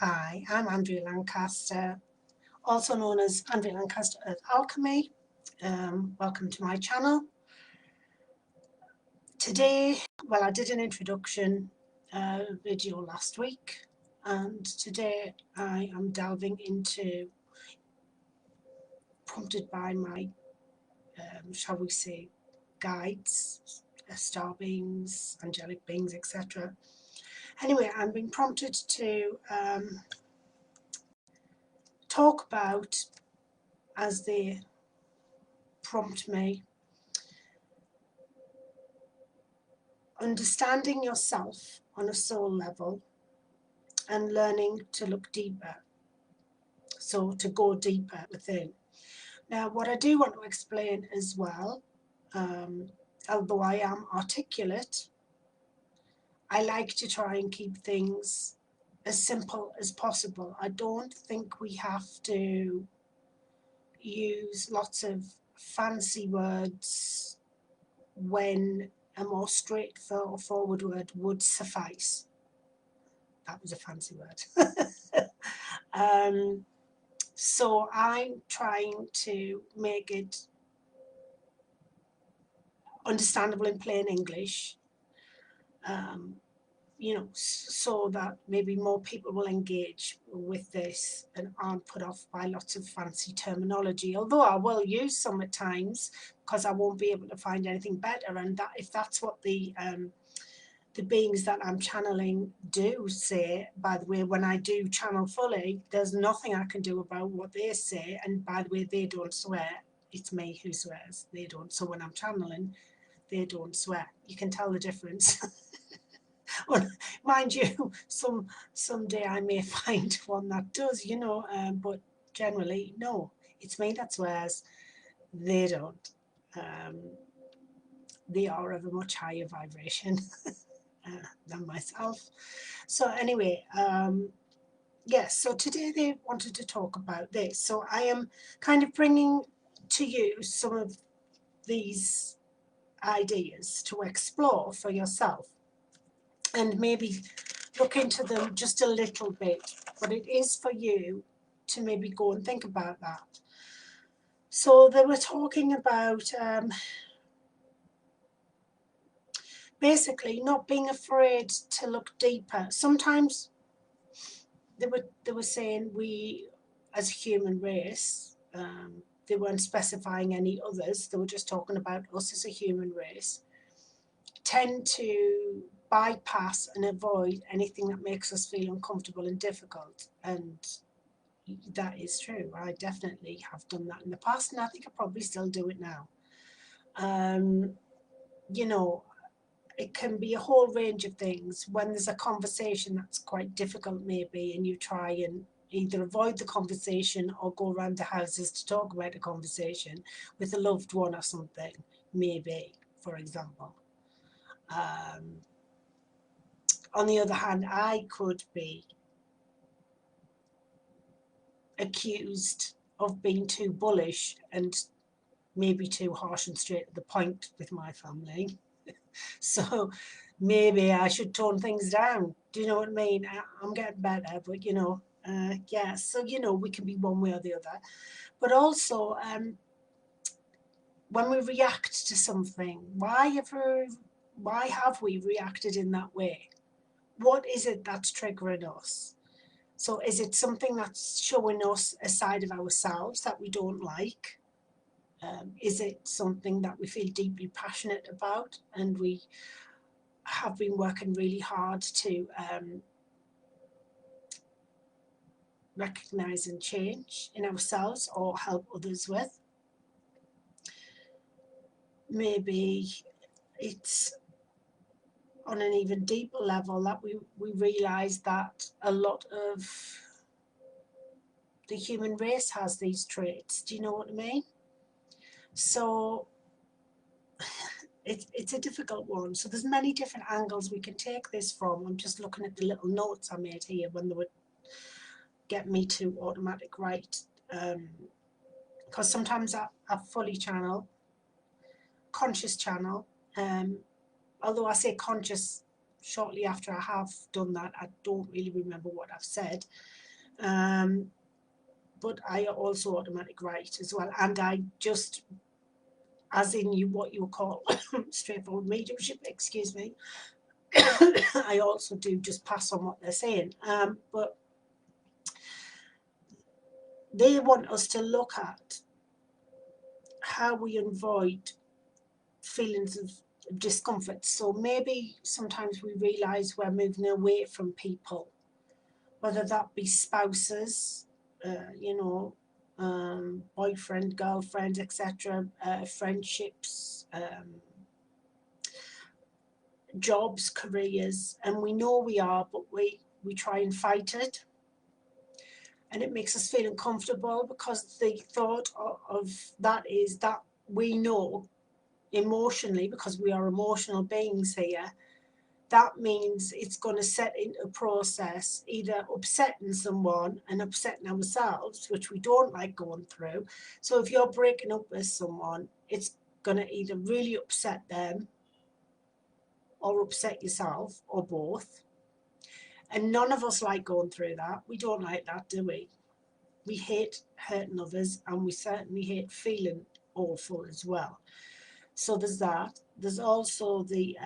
Hi, I'm Andrea Lancaster, also known as Andrea Lancaster at Alchemy. Welcome to my channel. Today, well, I did an introduction video last week, and today I am delving into, prompted by my, shall we say, guides, star beings, angelic beings, etc. Anyway, I'm being prompted to talk about, as they prompt me, understanding yourself on a soul level and learning to look deeper, so to go deeper within. Now, what I do want to explain as well, although I am articulate, I like to try and keep things as simple as possible. I don't think we have to use lots of fancy words when a more straightforward word would suffice. That was a fancy word. So I'm trying to make it understandable in plain English, so that maybe more people will engage with this and aren't put off by lots of fancy terminology. Although I will use some at times because I won't be able to find anything better, and that if that's what the beings that I'm channeling do say. By the way, when I do channel fully, there's nothing I can do about what they say, and by the way, they don't swear. It's me who swears, they don't. So when I'm channeling, they don't swear. You can tell the difference. Well, mind you, someday I may find one that does, but generally, no, it's me that swears, they don't. Um, they are of a much higher vibration than myself. So anyway, yes, so today they wanted to talk about this. So I am kind of bringing to you some of these ideas to explore for yourself and maybe look into them just a little bit. But it is for you to maybe go and think about that. So they were talking about basically not being afraid to look deeper. Sometimes they were saying we, as a human race, they weren't specifying any others. They were just talking about us as a human race, tend to bypass and avoid anything that makes us feel uncomfortable and difficult. And that is true. I definitely have done that in the past, and I think I probably still do it now. You know, it can be a whole range of things. When there's a conversation that's quite difficult, maybe, and you try and either avoid the conversation or go around the houses to talk about the conversation with a loved one or something, maybe, for example. On the other hand, I could be accused of being too bullish and maybe too harsh and straight to the point with my family. So maybe I should tone things down. Do you know what I mean? I'm getting better, but yeah. So we can be one way or the other. But also, when we react to something, why have we reacted in that way? What is it that's triggering us? So is it something that's showing us a side of ourselves that we don't like? Is it something that we feel deeply passionate about and we have been working really hard to recognize and change in ourselves or help others with? Maybe it's on an even deeper level that we realize that a lot of the human race has these traits. Do you know what I mean? So it's a difficult one. So there's many different angles we can take this from. I'm just looking at the little notes I made here when they would get me to automatic write, because sometimes I fully conscious channel. Although I say conscious, shortly after I have done that, I don't really remember what I've said. But I also automatic write as well, and I just, as in you, what you call straightforward mediumship, excuse me. I also do just pass on what they're saying, but they want us to look at how we avoid feelings of discomfort. So maybe sometimes we realize we're moving away from people, whether that be spouses, you know, boyfriend, girlfriend, etc., friendships, jobs, careers, and we know we are, but we try and fight it. And it makes us feel uncomfortable because the thought of that is that we know emotionally, because we are emotional beings here, that means it's going to set into a process either upsetting someone and upsetting ourselves, which we don't like going through. So if you're breaking up with someone, it's going to either really upset them or upset yourself, or both. And none of us like going through that. We don't like that, do we? We hate hurting others, and we certainly hate feeling awful as well. So there's that. There's also the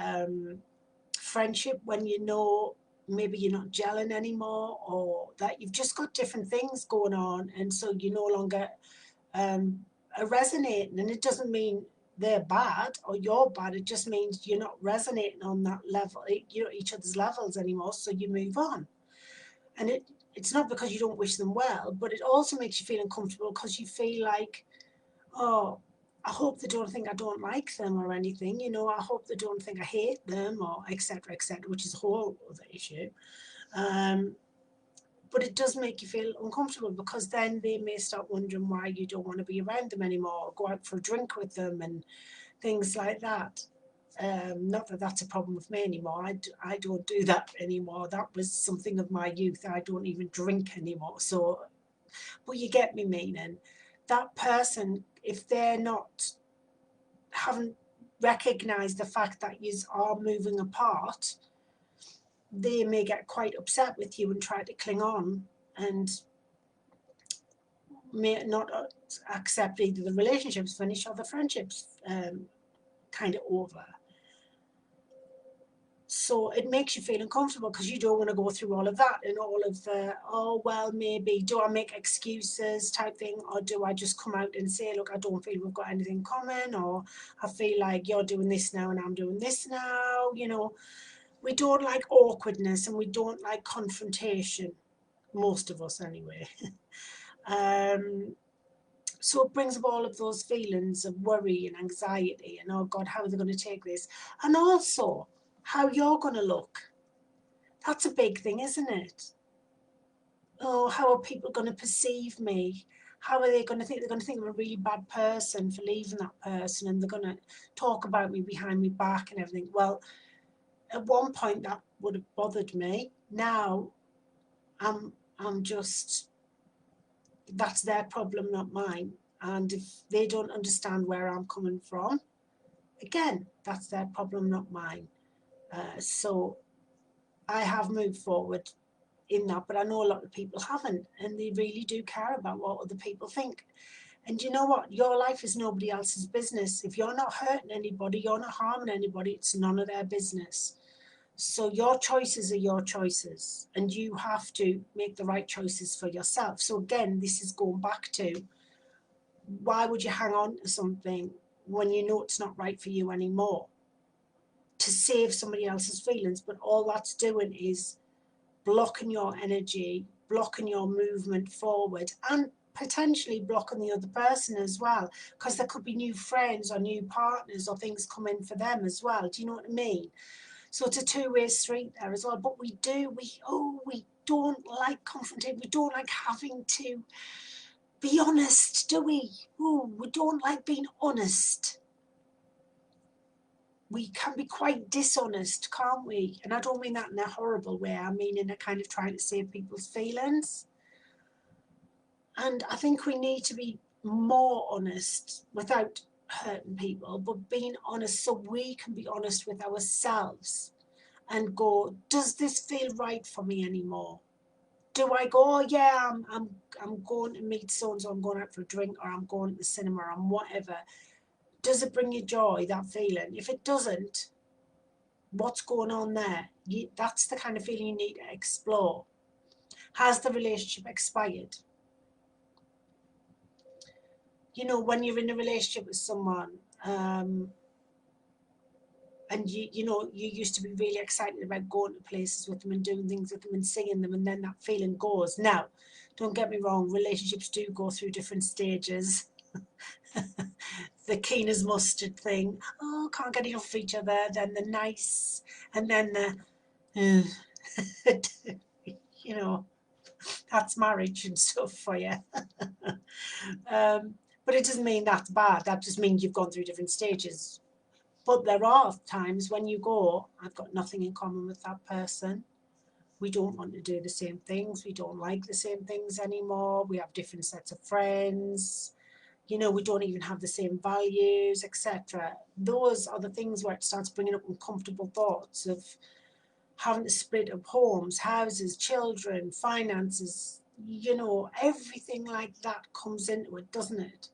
friendship, when you know maybe you're not gelling anymore, or that you've just got different things going on, and so you no longer are resonating. And it doesn't mean they're bad or you're bad, it just means you're not resonating on that level, you know, each other's levels anymore, so you move on. And it's not because you don't wish them well, but it also makes you feel uncomfortable because you feel like, oh, I hope they don't think I don't like them or anything, you know, I hope they don't think I hate them, or etc., etc., which is a whole other issue. Um, but it does make you feel uncomfortable, because then they may start wondering why you don't want to be around them anymore, or go out for a drink with them and things like that. Not that that's a problem with me anymore. I don't do that anymore. That was something of my youth. I don't even drink anymore. So, but you get me meaning. That person, if they're not, haven't recognized the fact that you are moving apart, they may get quite upset with you and try to cling on, and may not accept either the relationships finish or the friendships kind of over. So it makes you feel uncomfortable because you don't want to go through all of that and all of the, oh, well, maybe, do I make excuses type thing, or do I just come out and say, look, I don't feel we've got anything common, or I feel like you're doing this now and I'm doing this now, you know. We don't like awkwardness, and we don't like confrontation, most of us anyway. So it brings up all of those feelings of worry and anxiety, and oh God, how are they going to take this? And also how you're going to look. That's a big thing, isn't it? Oh, how are people going to perceive me? How are they going to think? They're going to think I'm a really bad person for leaving that person, and they're going to talk about me behind my back and everything. Well, at one point that would have bothered me. Now I'm just, that's their problem, not mine. And if they don't understand where I'm coming from, again, that's their problem, not mine. So I have moved forward in that, but I know a lot of people haven't, and they really do care about what other people think. And you know what? Your life is nobody else's business. If you're not hurting anybody, you're not harming anybody, it's none of their business. So your choices are your choices, and you have to make the right choices for yourself. So again, this is going back to, why would you hang on to something when you know it's not right for you anymore? To save somebody else's feelings, but all that's doing is blocking your energy, blocking your movement forward, and potentially blocking the other person as well, because there could be new friends or new partners or things coming for them as well. Do you know what I mean? So it's a two-way street there as well. But we don't like confrontation. We don't like having to be honest, do we? Oh, we don't like being honest. We can be quite dishonest, can't we? And I don't mean that in a horrible way. I mean in a kind of trying to save people's feelings. And I think we need to be more honest without hurting people, but being honest so we can be honest with ourselves. and go, does this feel right for me anymore? Do I go, oh yeah, I'm going to meet so and so, I'm going out for a drink, or I'm going to the cinema, or I'm whatever. Does it bring you joy, that feeling? If it doesn't, what's going on there? That's the kind of feeling you need to explore. Has the relationship expired? You know, when you're in a relationship with someone, and you used to be really excited about going to places with them and doing things with them and seeing them, and then that feeling goes. Now, don't get me wrong, relationships do go through different stages. The keen as mustard thing, oh, can't get enough of each other, then the nice, and then the you know, that's marriage and stuff for you. But it doesn't mean that's bad, that just means you've gone through different stages. But there are times when you go, I've got nothing in common with that person. We don't want to do the same things. We don't like the same things anymore. We have different sets of friends. You know, we don't even have the same values, etc. Those are the things where it starts bringing up uncomfortable thoughts of having to split up homes, houses, children, finances. You know, everything like that comes into it, doesn't it?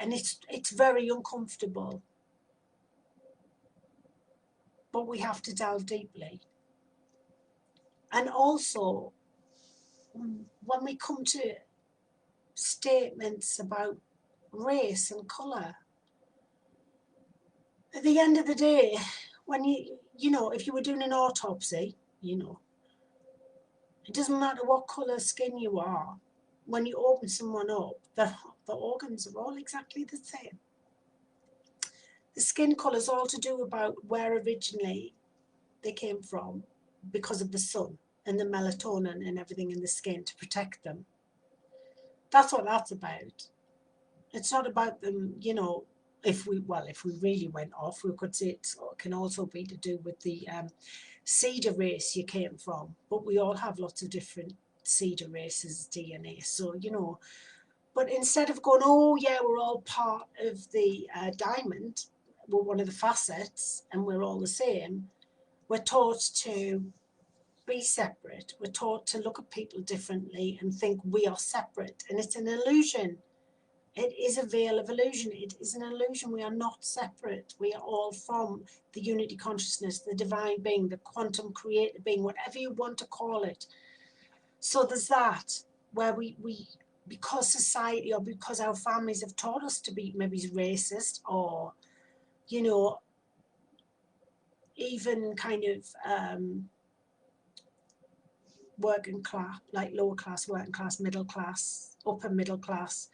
And it's very uncomfortable. But we have to delve deeply. And also, when we come to statements about race and colour, at the end of the day, when you know, if you were doing an autopsy, you know, it doesn't matter what colour skin you are. When you open someone up, the organs are all exactly the same. The skin colour is all to do about where originally they came from because of the sun and the melatonin and everything in the skin to protect them. That's what that's about. It's not about them, you know, if we really went off, we could say it can also be to do with the cedar race you came from. But we all have lots of different cedar races DNA. So, you know, but instead of going, oh yeah, we're all part of the diamond, we're one of the facets and we're all the same, we're taught to be separate. We're taught to look at people differently and think we are separate. And it's an illusion. It is a veil of illusion. It is an illusion. We are not separate. We are all from the unity consciousness, the divine being, the quantum creator being, whatever you want to call it. So there's that, where we because society or because our families have taught us to be maybe racist or, you know, even kind of working class, like lower class, working class, middle class, upper middle class.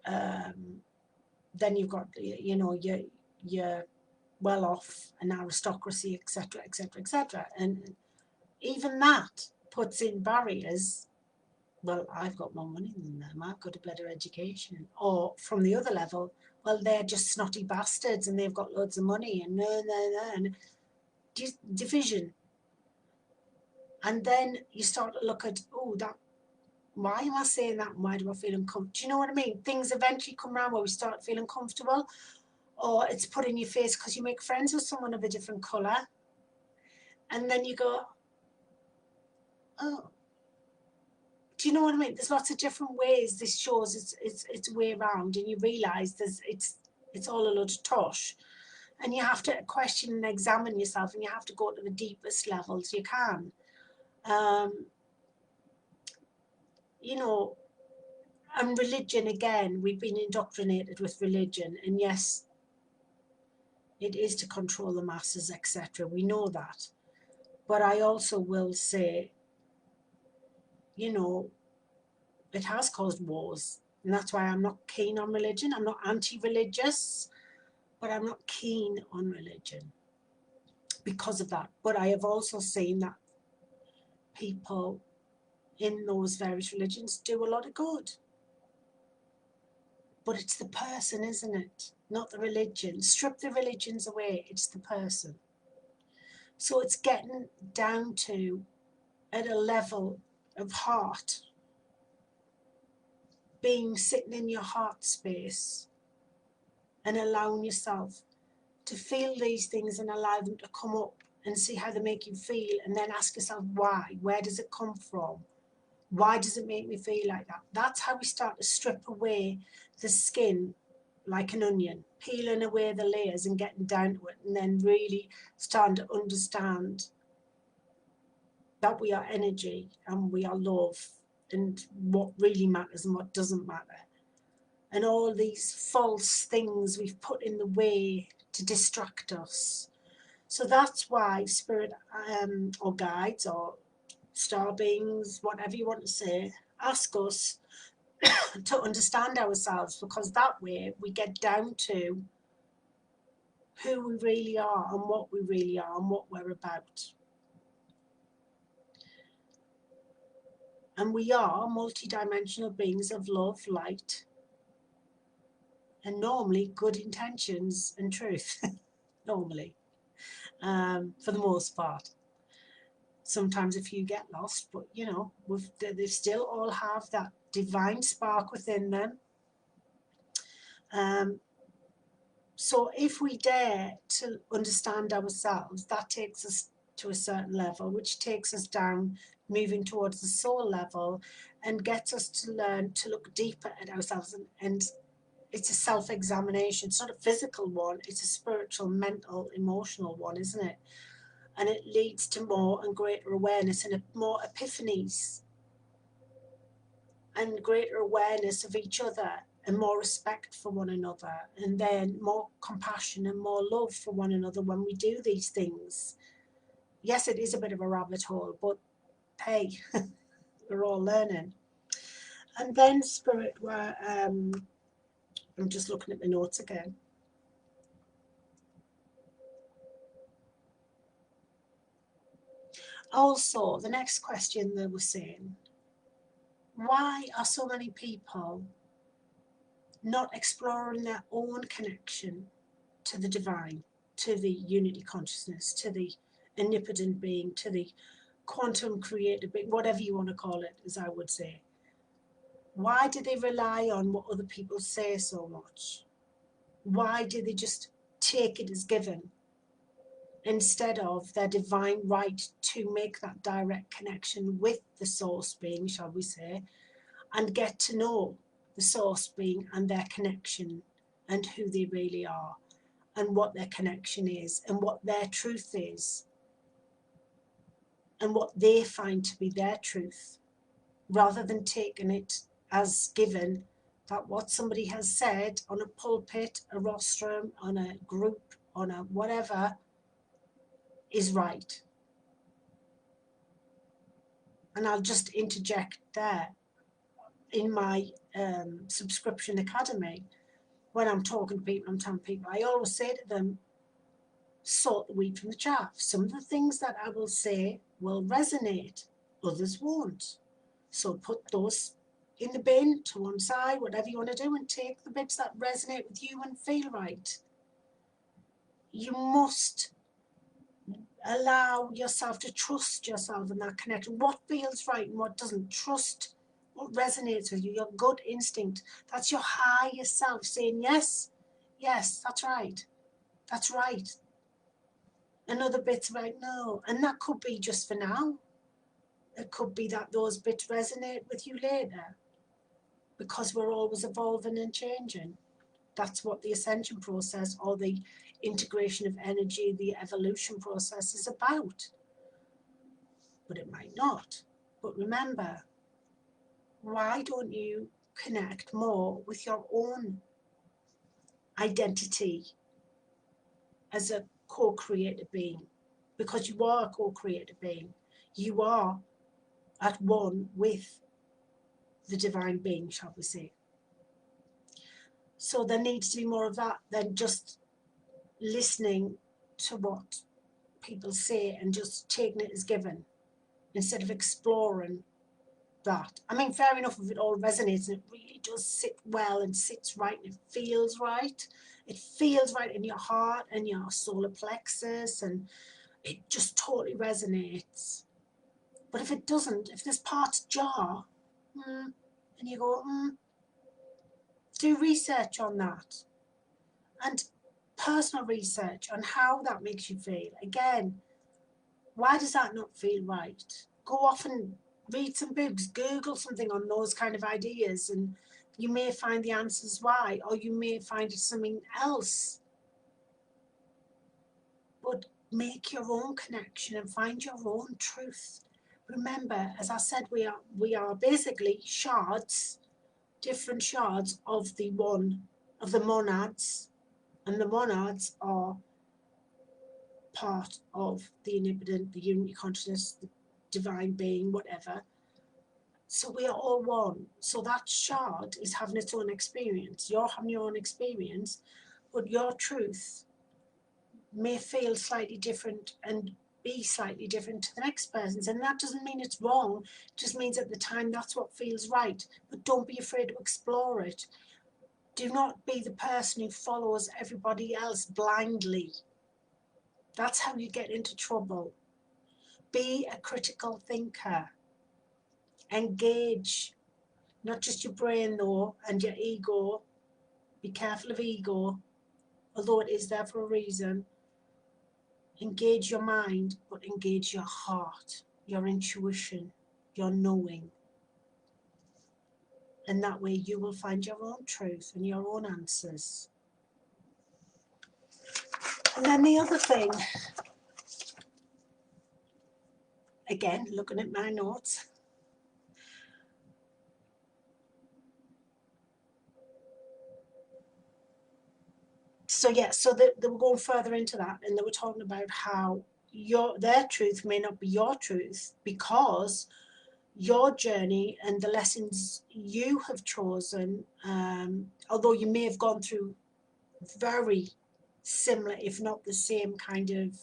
Then you've got, you know, your well off and aristocracy, etc., etc., etc. And even that puts in barriers. Well, I've got more money than them. I've got a better education. Or from the other level, well, they're just snotty bastards and they've got loads of money and and division. And then you start to look at, oh, that, why am I saying that? Why do I feel uncomfortable? Do you know what I mean? Things eventually come around where we start feeling comfortable, or it's put in your face because you make friends with someone of a different colour. And then you go, oh, do you know what I mean? There's lots of different ways this shows its way around, and you realise it's all a lot of tosh. And you have to question and examine yourself, and you have to go to the deepest levels you can. You know, and religion, again, we've been indoctrinated with religion, and yes, it is to control the masses, etc. We know that. But I also will say, you know, it has caused wars. And that's why I'm not keen on religion. I'm not anti-religious, but I'm not keen on religion because of that. But I have also seen that people in those various religions do a lot of good. But it's the person, isn't it? Not the religion. Strip the religions away, it's the person. So it's getting down to, at a level of heart, being sitting in your heart space and allowing yourself to feel these things and allow them to come up and see how they make you feel, and then ask yourself why. Where does it come from? Why does it make me feel like that? That's how we start to strip away the skin like an onion, peeling away the layers and getting down to it, and then really starting to understand that we are energy and we are love, and what really matters and what doesn't matter. And all these false things we've put in the way to distract us. So that's why spirit or guides or star beings, whatever you want to say, ask us to understand ourselves, because that way we get down to who we really are and what we really are and what we're about. And we are multidimensional beings of love, light, and normally good intentions and truth. Normally, for the most part. Sometimes a few get lost, but you know, they still all have that divine spark within them. So if we dare to understand ourselves, that takes us to a certain level, which takes us down, moving towards the soul level, and gets us to learn to look deeper at ourselves. And it's a self-examination. It's not a physical one, it's a spiritual, mental, emotional one, isn't it? And it leads to more and greater awareness and more epiphanies and greater awareness of each other, and more respect for one another, and then more compassion and more love for one another when we do these things. Yes, it is a bit of a rabbit hole, but hey, we're all learning. And then spirit were, I'm just looking at the notes again. Also, the next question they were saying, why are so many people not exploring their own connection to the divine, to the unity consciousness, to the omnipotent being, to the quantum creator being, whatever you want to call it, as I would say? Why do they rely on what other people say so much? Why do they just take it as given, instead of their divine right to make that direct connection with the source being, shall we say, and get to know the source being and their connection and who they really are and what their connection is and what their truth is and what they find to be their truth, rather than taking it as given that what somebody has said on a pulpit, a rostrum, on a group, on a whatever, is right. And I'll just interject there. In my subscription academy, when I'm talking to people, I'm telling people, I always say to them, sort the wheat from the chaff. Some of the things that I will say will resonate, others won't. So put those in the bin to one side, whatever you want to do, and take the bits that resonate with you and feel right. You must allow yourself to trust yourself in that connection. What feels right and what doesn't. Trust what resonates with you, your gut instinct. That's your higher self saying, yes, yes, that's right. That's right. Another bit's right, no. And that could be just for now. It could be that those bits resonate with you later, because we're always evolving and changing. That's what the ascension process, or the integration of energy, the evolution process, is about. But it might not. But remember, why don't you connect more with your own identity as a co-created being? Because you are a co-created being. You are at one with the divine being, shall we say. So there needs to be more of that than just listening to what people say and just taking it as given, instead of exploring that. I mean, fair enough if it all resonates and it really does sit well and sits right and it feels right. It feels right in your heart and your solar plexus, and it just totally resonates. But if it doesn't, if there's parts jar, and you go, do research on that. And personal research on how that makes you feel. Again, why does that not feel right? Go off and read some books, Google something on those kind of ideas, and you may find the answers why, or you may find it's something else. But make your own connection and find your own truth. Remember, as I said, we are basically shards, different shards of the one, of the monads, and the monads are part of the omnipotent, the unity consciousness, the divine being, whatever. So we are all one. So that shard is having its own experience. You're having your own experience, but your truth may feel slightly different and be slightly different to the next person's. And that doesn't mean it's wrong, it just means at the time that's what feels right. But don't be afraid to explore it. Do not be the person who follows everybody else blindly. That's how you get into trouble. Be a critical thinker. Engage, not just your brain though, and your ego. Be careful of ego, although it is there for a reason. Engage your mind, but engage your heart, your intuition, your knowing. And that way you will find your own truth and your own answers. And then the other thing, again, looking at my notes, so they were going further into that, and they were talking about how their truth may not be your truth, because your journey and the lessons you have chosen, although you may have gone through very similar, if not the same kind of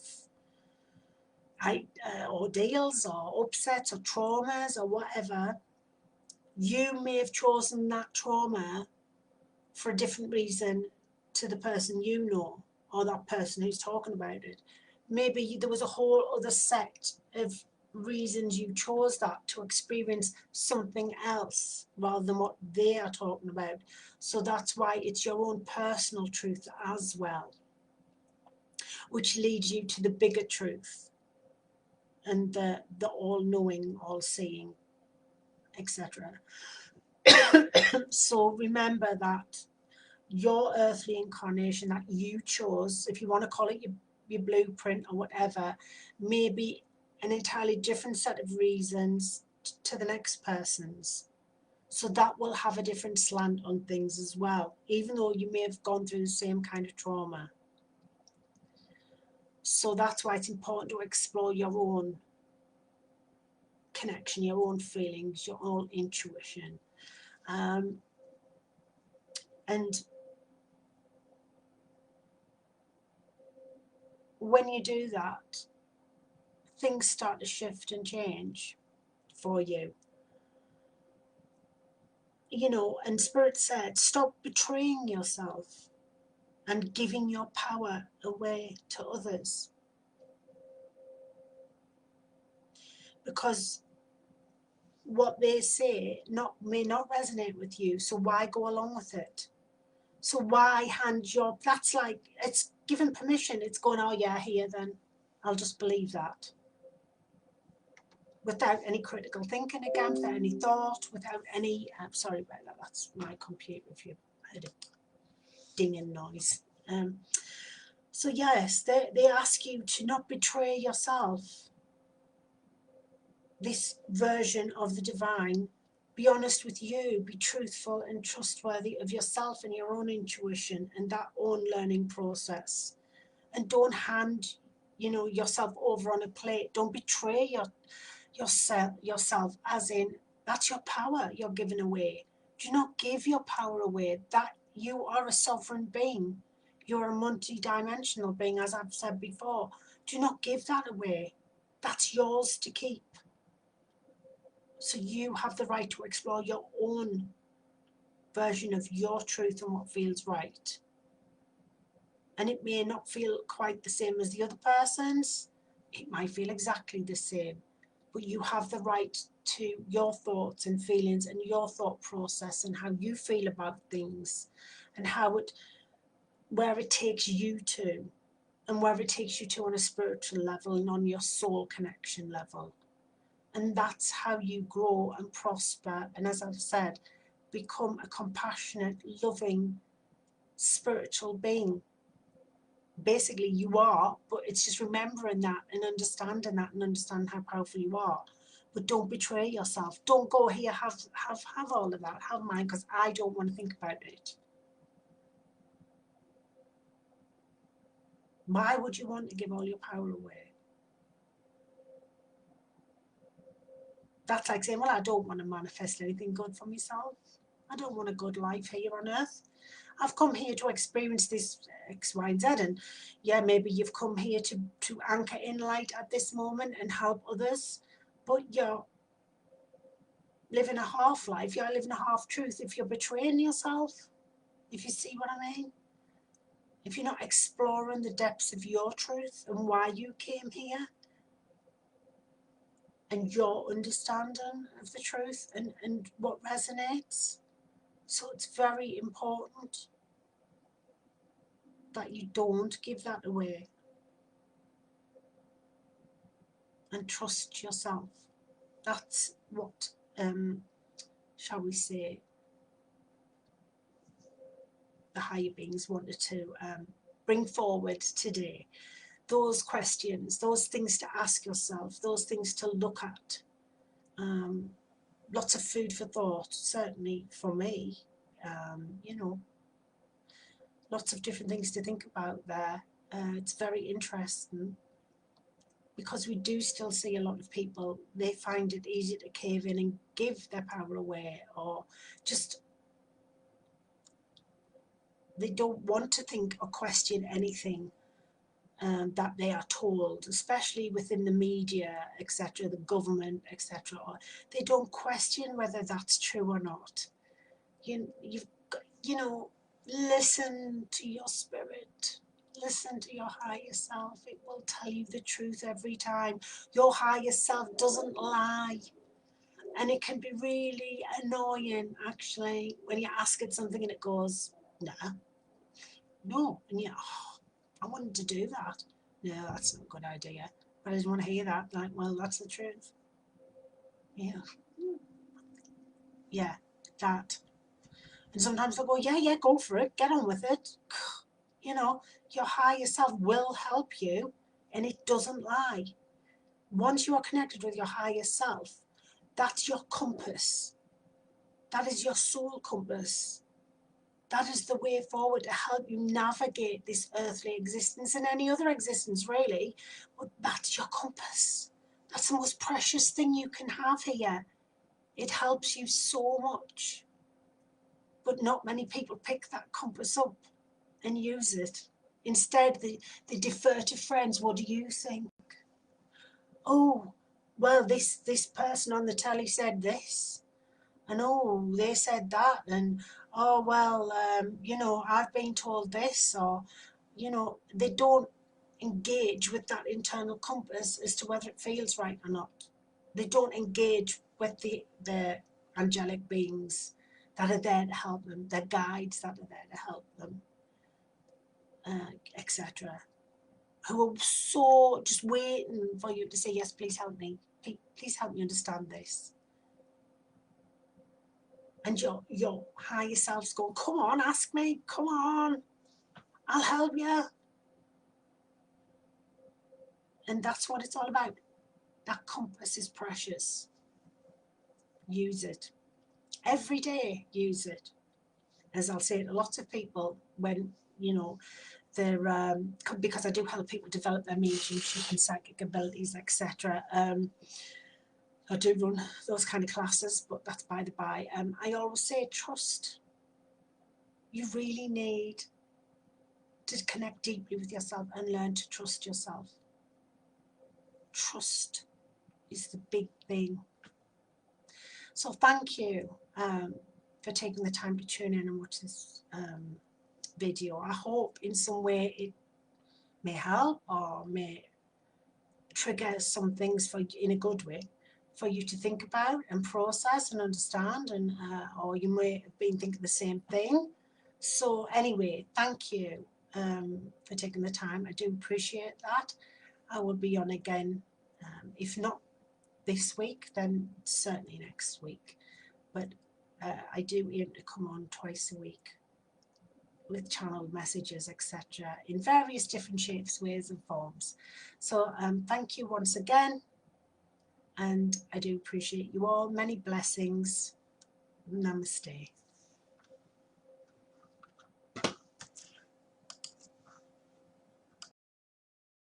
ordeals or upsets or traumas or whatever, you may have chosen that trauma for a different reason to the person you know, or that person who's talking about it. Maybe there was a whole other set of reasons you chose that to experience something else rather than what they are talking about. So that's why it's your own personal truth as well, which leads you to the bigger truth and the all-knowing, all-seeing, etc. So remember that your earthly incarnation that you chose, if you want to call it your blueprint or whatever, may be an entirely different set of reasons to the next person's. So that will have a different slant on things as well, even though you may have gone through the same kind of trauma. So that's why it's important to explore your own connection, your own feelings, your own intuition. And when you do that, things start to shift and change for you. You know, and Spirit said, stop betraying yourself and giving your power away to others. Because what they say may not resonate with you, so why go along with it? So why hand your, that's like, it's given permission, it's going, oh yeah, here then, I'll just believe that. Without any critical thinking again, without any thought, without any, sorry about that, that's my computer if you heard a dinging noise. So yes, they ask you to not betray yourself, this version of the divine. Be honest with you, be truthful and trustworthy of yourself and your own intuition and that own learning process. And don't hand, yourself over on a plate. Don't betray yourself, as in, that's your power you're giving away. Do not give your power away. That you are a sovereign being. You're a multi-dimensional being, as I've said before. Do not give that away. That's yours to keep. So you have the right to explore your own version of your truth and what feels right. And it may not feel quite the same as the other person's. It might feel exactly the same. But you have the right to your thoughts and feelings and your thought process and how you feel about things and how it where it takes you to, and where it takes you to on a spiritual level and on your soul connection level. And that's how you grow and prosper. And as I've said, become a compassionate, loving, spiritual being. Basically, you are, but it's just remembering that and understanding how powerful you are. But don't betray yourself. Don't go here, have all of that, have mine, because I don't want to think about it. Why would you want to give all your power away? That's like saying, well, I don't want to manifest anything good for myself. I don't want a good life here on earth. I've come here to experience this X, Y, and Z. And yeah, maybe you've come here to anchor in light at this moment and help others. But you're living a half life. You're living a half truth if you're betraying yourself. If you see what I mean? If you're not exploring the depths of your truth and why you came here, and your understanding of the truth and what resonates. So it's very important that you don't give that away and trust yourself. That's what, shall we say, the higher beings wanted to bring forward today. Those questions, those things to ask yourself, those things to look at. Lots of food for thought, certainly for me. You know, lots of different things to think about there. It's very interesting because we do still see a lot of people, they find it easy to cave in and give their power away, or just they don't want to think or question anything that they are told, especially within the media, etc., the government, etc. They don't question whether that's true or not. You know, listen to your spirit. Listen to your higher self. It will tell you the truth every time. Your higher self doesn't lie. And it can be really annoying, actually, when you ask it something and it goes, nah, no. And you, oh, I wanted to do that. No, that's not a good idea. But I didn't want to hear that. Like, well, that's the truth. Yeah. Yeah, that. And sometimes they'll go, yeah, go for it. Get on with it. You know, your higher self will help you, and it doesn't lie. Once you are connected with your higher self, that's your compass. That is your soul compass. That is the way forward to help you navigate this earthly existence and any other existence, really. But that's your compass. That's the most precious thing you can have here. It helps you so much. But not many people pick that compass up and use it. Instead, they defer to friends. What do you think? Oh, well, this person on the telly said this, and oh, they said that, and oh, well, you know, I've been told this, or, you know, they don't engage with that internal compass as to whether it feels right or not. They don't engage with the angelic beings that are there to help them, their guides that are there to help them, etc. Who are so just waiting for you to say, yes, please help me. Please help me understand this. And your higher self's going, come on, ask me, come on, I'll help you. And that's what it's all about. That compass is precious. Use it. Every day, use it. As I'll say to lots of people when, you know, they're, because I do help people develop their mediumship and psychic abilities, etc. I do run those kind of classes, but that's by the by. I always say trust. You really need to connect deeply with yourself and learn to trust yourself. Trust is the big thing. So thank you for taking the time to tune in and watch this video. I hope in some way it may help or may trigger some things for in a good way for you to think about and process and understand, and or you may have been thinking the same thing. So anyway, thank you. for taking the time. I do appreciate that. I will be on again, if not this week, then certainly next week. But I do aim to come on twice a week with channel messages, etc., in various different shapes, ways, and forms. So thank you once again, and I do appreciate you all. Many blessings. Namaste.